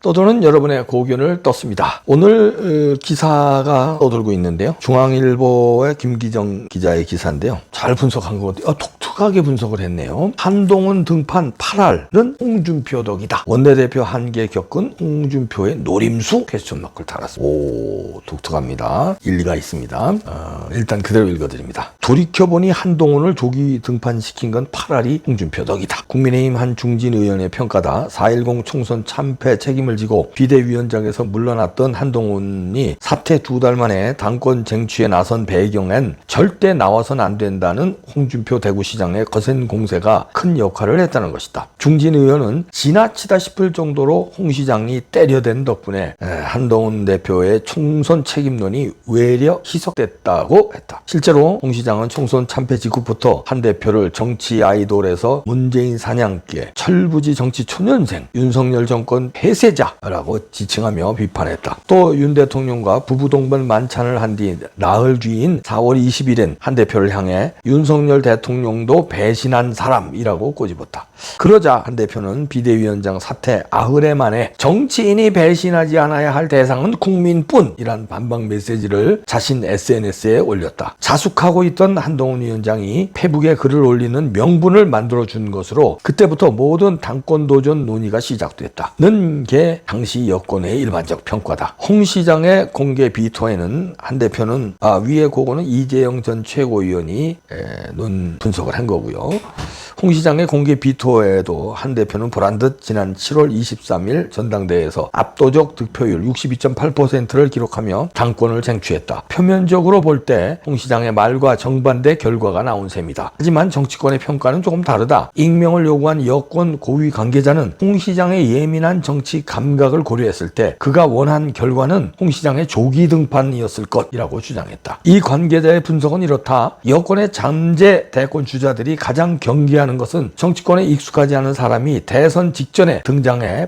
떠도는 여러분의 고견을 떴습니다. 오늘 기사가 떠돌고 있는데요. 중앙일보의 김기정 기자의 기사인데요. 잘 분석한 것 같아요. 독특하게 분석을 했네요. 한동훈 등판 8할은 홍준표 덕이다. 원내대표 한계 겪은 홍준표의 노림수? 퀘스천 마크를 달았습니다. 오, 독특합니다. 일리가 있습니다. 일단 그대로 읽어드립니다. 돌이켜보니 한동훈을 조기 등판시킨 건 8할이 홍준표 덕이다. 국민의힘 한 중진 의원의 평가다. 4.10 총선 참패 책임을 지고 비대위원장에서 물러났던 한동훈이 사퇴 2달 만에 당권 쟁취에 나선 배경엔 절대 나와선 안 된다는 홍준표 대구시장의 거센 공세가 큰 역할을 했다는 것이다. 중진 의원은 지나치다 싶을 정도로 홍 시장이 때려댄 덕분에 한동훈 대표의 총선 책임론이 외려 희석됐다고 했다. 실제로 홍 시장은 총선 참패 직후부터 한 대표를 정치 아이돌에서 문재인 사냥개, 철부지 정치 초년생, 윤석열 정권 폐쇄자라고 지칭하며 비판했다. 또 윤 대통령과 부부동반 만찬을 한 뒤 나흘 뒤인 4월 20일엔 한 대표를 향해 윤석열 대통령도 배신한 사람이라고 꼬집었다. 그러자 한 대표는 비대위원장 사퇴 8회 만에 정치인이 배신하지 않아야 할 대상은 국민뿐이란 반박 메시지를 자신 SNS에 올렸다. 자숙하고 있던 한동훈 위원장이 페북에 글을 올리는 명분을 만들어준 것으로 그때부터 모든 당권 도전 논의가 시작됐다는 게 당시 여권의 일반적 평가다. 홍 시장의 공개 비토에는 한 대표는 위에 그거는 이재영 전 최고위원이 분석을 한 거고요. 홍 시장의 공개 비토에도 한 대표는 보란듯 지난 7월 23일 전당대회에서 압도적 득표율 62.8%를 기록하며 당권을 쟁취했다. 표면적으로 볼 때 홍 시장의 말과 정반대 결과가 나온 셈이다. 하지만 정치권의 평가는 조금 다르다. 익명을 요구한 여권 고위 관계자는 홍 시장의 예민한 정치 감각을 고려했을 때 그가 원한 결과는 홍 시장의 조기 등판이었을 것이라고 주장했다. 이 관계자의 분석은 이렇다. 여권의 잠재 대권 주자들이 가장 경계하는 것은 정치권에 익숙하지 않은 사람이 대선 직전에 등장해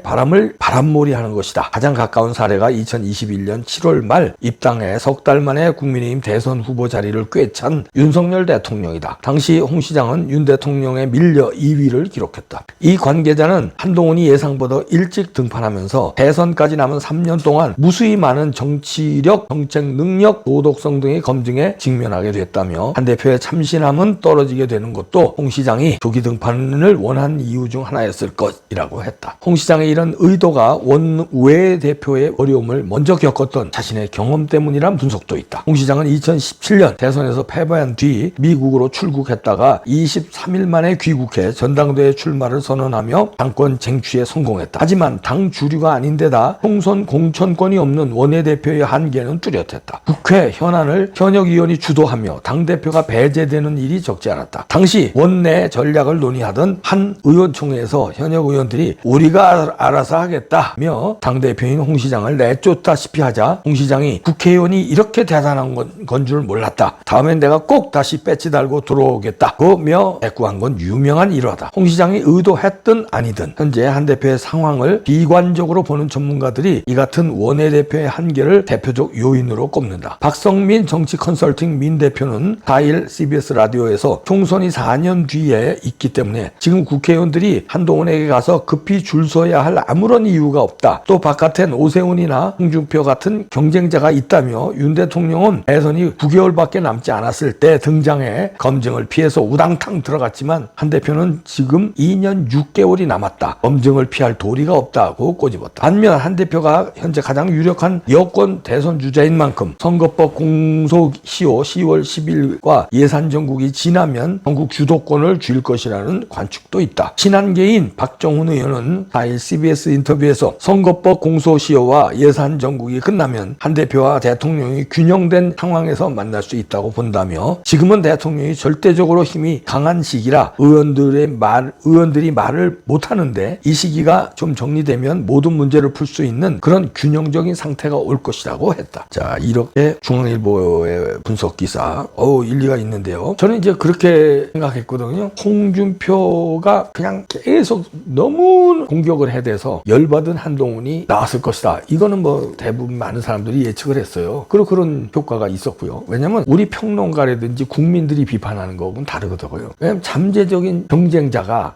바람몰이하는 것이다. 가장 가까운 사례가 2021년 7월 말 입당해 석 달 만에 국민의힘 대선 후보 자리를 꿰찬 윤석열 대통령이다. 당시 홍 시장은 윤 대통령에 밀려 2위를 기록했다. 이 관계자는 한동훈이 예상보다 일찍 등판하면서 대선까지 남은 3년 동안 무수히 많은 정치력, 정책 능력, 도덕성 등의 검증에 직면하게 됐다며 한 대표의 참신함은 떨어지게 되는 것도 홍 시장이 조기 등판을 원한 이유 중 하나였을 것이라고 했다. 홍 시장의 이런 의도가 원외 대표의 어려움을 먼저 겪었던 자신의 경험 때문이란 분석도 있다. 홍 시장은 2017년 대선에서 패배한 뒤 미국으로 출국했다가 23일 만에 귀국해 전당대회 출마를 선언하며 당권 쟁취에 성공했다. 하지만 당 주류가 아닌데다 총선 공천권이 없는 원내대표의 한계는 뚜렷했다. 국회 현안을 현역 의원이 주도하며 당대표가 배제되는 일이 적지 않았다. 당시 원내 전략을 논의하던 한 의원총회에서 현역 의원들이 우리가 알아서 하겠다며 당대표인 홍 시장을 내쫓다시피 하자 홍 시장이 국회의원이 이렇게 대단한 건 줄 몰랐다. 다음엔 내가 꼭 다시 배지 달고 들어오겠다며 대꾸한 건 유명한 일화다. 홍 시장이 의도했든 아니든 현재 한 대표의 상황을 비관적으로 보는 전문가들이 이 같은 원내대표의 한계를 대표적 요인으로 꼽는다. 박성민 정치 컨설팅 민 대표는 4일 CBS 라디오에서 총선이 4년 뒤에 있기 때문에 지금 국회의원들이 한동훈에게 가서 급히 줄 서야 할 아무런 이유가 없다. 또 바깥엔 오세훈이나 홍준표 같은 경쟁자가 있다며 윤 대통령은 대선이 9개월밖에 남지 않았을 때 등장해 검증을 피해서 우당탕 들어갔지만 한 대표는 지금 2년 6개월이 남았다. 검증을 피할 도리가 없다고 꼬집었다. 반면 한 대표가 현재 가장 유력한 여권 대선 주자인 만큼 선거법 공소시효 10월 10일과 예산 정국이 지나면 전국 주도권을 쥘 것이라는 관측도 있다. 친한계인 박정훈 의원은 4일 CBS 인터뷰에서 선거법 공소시효와 예산 정국이 끝나면 한 대표와 대통령이 균형된 상황에서 만날 수 있다고 본다며 지금은 대통령이 절대적으로 힘이 강한 시기라 의원들이 말을 못하는데 이 시기가 좀 정리되면 모든 문제를 풀 수 있는 그런 균형적인 상태가 올 것이라고 했다. 자, 이렇게 중앙일보의 분석 기사 일리가 있는데요. 저는 이제 그렇게 생각했거든요. 홍준표가 그냥 계속 너무 공격을 해대서 열받은 한동훈이 나왔을 것이다. 이거는 뭐 대부분 많은 사람들이 예측을 했어요. 그런 효과가 있었고요. 왜냐면 우리 평론가라든지 국민들이 비판하는 거하고는 다르거든요. 왜냐면 잠재적인 경쟁자가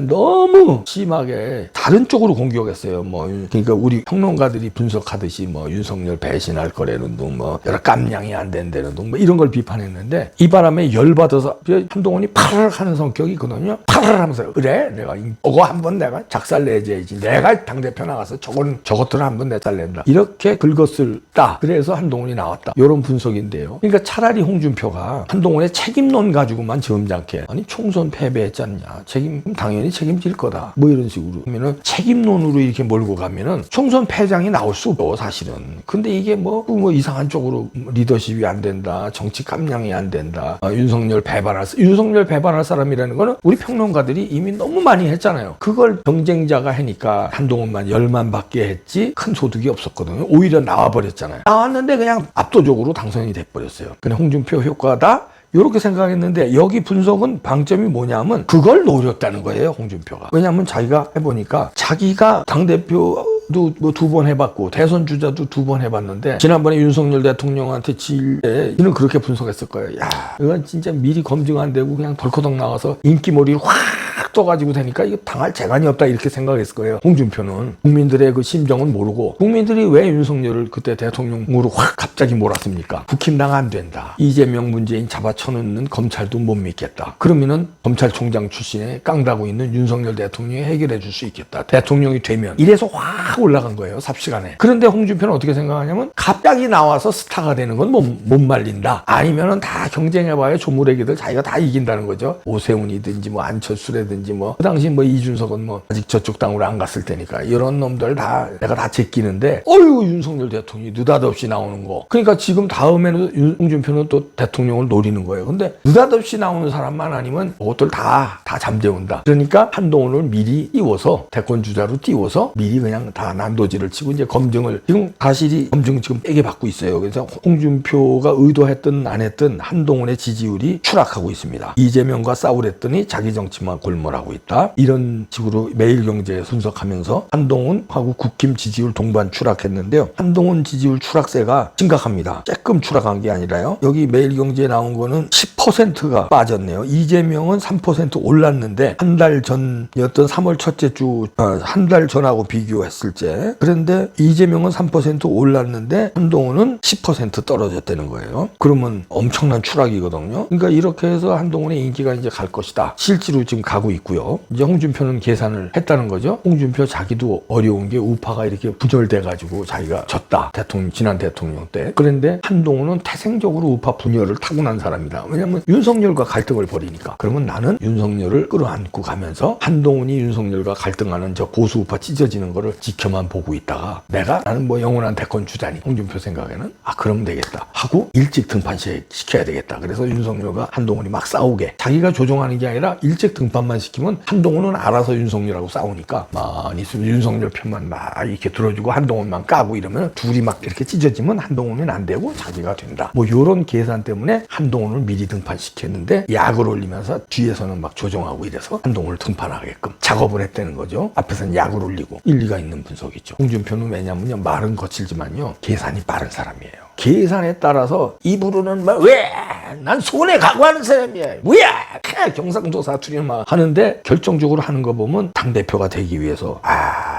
너무 심하게 다른 쪽으로 공격했어요. 있어요. 뭐 그러니까 우리 평론가들이 분석하듯이 뭐 윤석열 배신할 거라는 둥, 뭐 여러 깜냥이 안 된다는 둥, 뭐 이런 걸 비판했는데 이 바람에 열받아서 한동훈이 파랄 하는 성격이거든요. 파랄 하면서 그래 내가 저거 한번 내가 작살 내줘야지. 내가 당대표 나가서 저것들을 한번 내살 낸다. 이렇게 긁었을다. 그래서 한동훈이 나왔다. 이런 분석인데요. 그러니까 차라리 홍준표가 한동훈의 책임론 가지고만 점잖게 아니 총선 패배했지 않냐. 당연히 책임질 거다. 뭐 이런 식으로 그러면은 책임론으로 이렇게 몰고 가면은 총선 패장이 나올 수 없어 사실은. 근데 이게 뭐 이상한 쪽으로 리더십이 안 된다. 정치 깜냥이 안 된다. 윤석열 배반할 사람이라는 거는 우리 평론가들이 이미 너무 많이 했잖아요. 그걸 경쟁자가 하니까 한동훈만 10만 받게 했지 큰 소득이 없었거든요. 오히려 나와버렸잖아요. 나왔는데 그냥 압도적으로 당선이 돼버렸어요. 그냥 홍준표 효과다. 이렇게 생각했는데 여기 분석은 방점이 뭐냐면 그걸 노렸다는 거예요. 홍준표가. 왜냐하면 자기가 해보니까 자기가 당대표 뭐 2번 해봤고 대선 주자도 2번 해봤는데 지난번에 윤석열 대통령한테 질 때 이는 그렇게 분석했을 거예요. 야 이건 진짜 미리 검증 안 되고 그냥 덜커덕 나와서 인기몰이를 확 떠가지고 되니까 이거 당할 재간이 없다 이렇게 생각했을 거예요. 홍준표는 국민들의 그 심정은 모르고 국민들이 왜 윤석열을 그때 대통령으로 확 갑자기 몰았습니까? 국힘당 안 된다. 이재명 문재인 잡아쳐놓는 검찰도 못 믿겠다. 그러면은 검찰총장 출신에 깡다고 있는 윤석열 대통령이 해결해 줄 수 있겠다. 대통령이 되면 이래서 확 올라간 거예요. 삽시간에. 그런데 홍준표는 어떻게 생각하냐면 갑자기 나와서 스타가 되는 건 못 말린다. 아니면은 다 경쟁해봐야 조물애기들 자기가 다 이긴다는 거죠. 오세훈이든지 뭐 안철수라든지 뭐 그 당시 뭐 이준석은 뭐 아직 저쪽 당으로 안 갔을 테니까 이런 놈들 다 내가 다 제끼는데 어휴 윤석열 대통령이 느닷없이 나오는 거. 그러니까 지금 다음에는 홍준표는 또 대통령을 노리는 거예요. 근데 느닷없이 나오는 사람만 아니면 그것들 다 잠재운다. 그러니까 한동훈을 미리 띄워서 대권 주자로 띄워서 미리 그냥 다 난도질을 치고 이제 검증을 지금 사실이 검증 지금 빼게 받고 있어요. 그래서 홍준표가 의도했든 안 했든 한동훈의 지지율이 추락하고 있습니다. 이재명과 싸우랬더니 자기 정치만 골몰하고 있다. 이런 식으로 매일경제에 분석하면서 한동훈하고 국힘 지지율 동반 추락했는데요. 한동훈 지지율 추락세가 심각합니다. 조금 추락한 게 아니라요. 여기 매일경제에 나온 거는 10%가 빠졌네요. 이재명은 3% 올랐는데 한 달 전이었던 3월 첫째 주 한 달 전하고 비교했을 때 그런데 이재명은 3% 올랐는데 한동훈은 10% 떨어졌다는 거예요. 그러면 엄청난 추락이거든요. 그러니까 이렇게 해서 한동훈의 인기가 이제 갈 것이다. 실제로 지금 가고 있고요. 이제 홍준표는 계산을 했다는 거죠. 홍준표 자기도 어려운 게 우파가 이렇게 분열돼가지고 자기가 졌다. 지난 대통령 때. 그런데 한동훈은 태생적으로 우파 분열을 타고난 사람이다. 왜냐면 윤석열과 갈등을 벌이니까. 그러면 나는 윤석열을 끌어안고 가면서 한동훈이 윤석열과 갈등하는 저 보수 우파 찢어지는 거를 지켜만 보고 있다가 나는 뭐 영원한 대권 주자니 홍준표 생각에는 그러면 되겠다 하고 일찍 등판시켜야 되겠다. 그래서 윤석열과 한동훈이 막 싸우게 자기가 조종하는 게 아니라 일찍 등판만 시키면 한동훈은 알아서 윤석열하고 싸우니까 많이 있으면 윤석열 편만 막 이렇게 들어주고 한동훈만 까고 이러면 둘이 막 이렇게 찢어지면 한동훈은 안 되고 자기가 된다. 뭐 이런 계산 때문에 한동훈을 미리 등판시켰는데 약을 올리면서 뒤에서는 막 조종하고 이래서 한동훈을 등판하게끔 작업을 했다는 거죠. 앞에서는 약을 올리고 일리가 있는 분석이죠. 홍준표는 왜냐면요 말은 거칠지만요 계산이 빠른 사람이에요. 계산에 따라서 입으로는 막 왜 난 손해 각오하는 사람이야 뭐야 경상도 사투리 막 하는데 결정적으로 하는 거 보면 당대표가 되기 위해서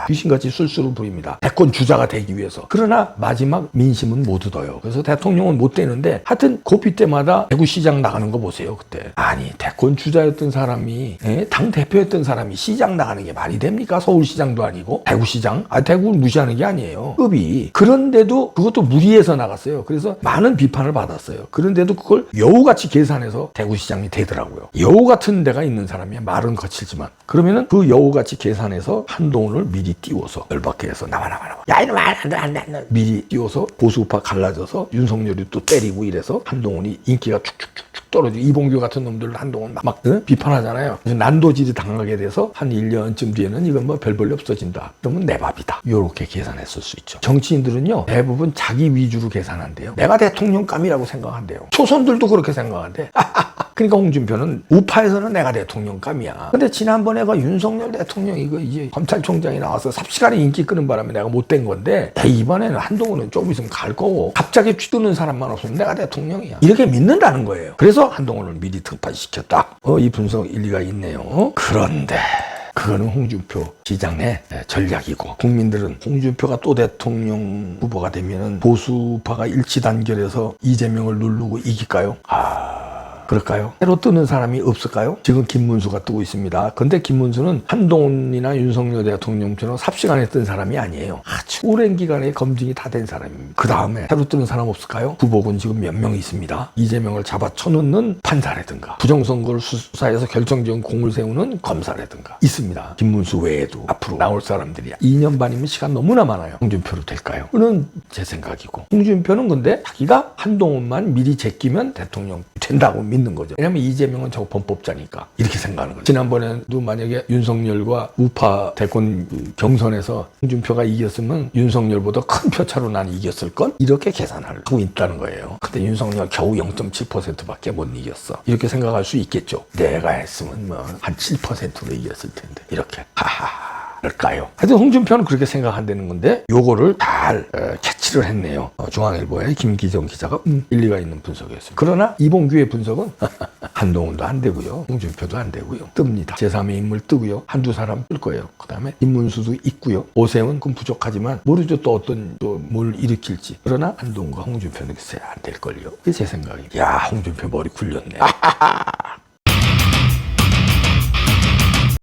귀신같이 술술을 부립니다. 대권 주자가 되기 위해서. 그러나 마지막 민심은 못 얻어요. 그래서 대통령은 못 되는데 하여튼 고비 때마다 대구시장 나가는 거 보세요. 그때 아니 대권 주자였던 사람이 당대표였던 사람이 시장 나가는 게 말이 됩니까? 서울시장도 아니고 대구시장? 대구를 무시하는 게 아니에요. 급이. 그런데도 그것도 무리해서 나갔어요. 그래서 많은 비판을 받았어요. 그런데도 그걸 여우같이 계산해서 대구시장이 되더라고요. 여우 같은 데가 있는 사람이야. 말은 거칠지만. 그러면은 그 여우같이 계산해서 한동훈을 미리 띄워서 열받게 해서 나와. 야 이놈아 안 미리 띄워서 보수우파 갈라져서 윤석열이 또 때리고 이래서 한동훈이 인기가 축축축축 떨어지고 이봉규 같은 놈들 한동훈 막 비판하잖아요. 그래서 난도질이 당하게 돼서 한 1년쯤 뒤에는 이건 뭐 별 볼일 없어진다. 그러면 내 밥이다. 이렇게 계산했을 수 있죠. 정치인들은요 대부분 자기 위주로 계산한대요. 내가 대통령감이라고 생각한대요. 초선들도 그렇게 생각한대. 그러니까 홍준표는 우파에서는 내가 대통령감이야. 근데 지난번에 그 윤석열 대통령 이거 이제 검찰총장이 나와서 삽시간에 인기 끄는 바람에 내가 못된 건데 이번에는 한동훈은 좀 있으면 갈 거고 갑자기 쥐두는 사람만 없으면 내가 대통령이야. 이렇게 믿는다는 거예요. 그래서 한동훈을 미리 등판시켰다. 이 분석 일리가 있네요. 그런데 그거는 홍준표 시장의 전략이고, 국민들은 홍준표가 또 대통령 후보가 되면은 보수파가 일치단결해서 이재명을 누르고 이길까요? 그럴까요? 새로 뜨는 사람이 없을까요? 지금 김문수가 뜨고 있습니다. 근데 김문수는 한동훈이나 윤석열 대통령처럼 삽시간에 뜬 사람이 아니에요. 아주 오랜 기간에 검증이 다 된 사람입니다. 그 다음에 새로 뜨는 사람 없을까요? 후보군 지금 몇 명 있습니다. 이재명을 잡아쳐놓는 판사라든가, 부정선거를 수사해서 결정적인 공을 세우는 검사라든가 있습니다. 김문수 외에도 앞으로 나올 사람들이 2년 반이면 시간 너무나 많아요. 홍준표로 될까요? 그는 제 생각이고, 홍준표는 근데 자기가 한동훈만 미리 제끼면 대통령 된다고 믿는 거죠. 왜냐면 이재명은 저 범법자니까 이렇게 생각하는 거죠. 지난번에도 만약에 윤석열과 우파 대권 경선에서 홍준표가 이겼으면 윤석열보다 큰 표차로 난 이겼을건? 이렇게 계산을 하고 있다는 거예요. 근데 윤석열 겨우 0.7%밖에 못 이겼어. 이렇게 생각할 수 있겠죠. 내가 했으면 뭐 한 7%로 이겼을 텐데. 이렇게. 하하. 그럴까요? 하여튼 홍준표는 그렇게 생각한다는 건데, 요거를 잘 캐치를 했네요. 중앙일보의 김기정 기자가 일리가 있는 분석이었습니다. 그러나 이봉규의 분석은 한동훈도 안 되고요, 홍준표도 안 되고요, 뜹니다. 제3의 인물 뜨고요, 한두 사람 뜰 거예요. 그 다음에 김문수도 있고요, 오세훈은 좀 부족하지만 모르죠, 또 어떤 또 뭘 일으킬지. 그러나 한동훈과 홍준표는 글쎄 안 될걸요. 그게 제 생각입니다. 야, 홍준표 머리 굴렸네.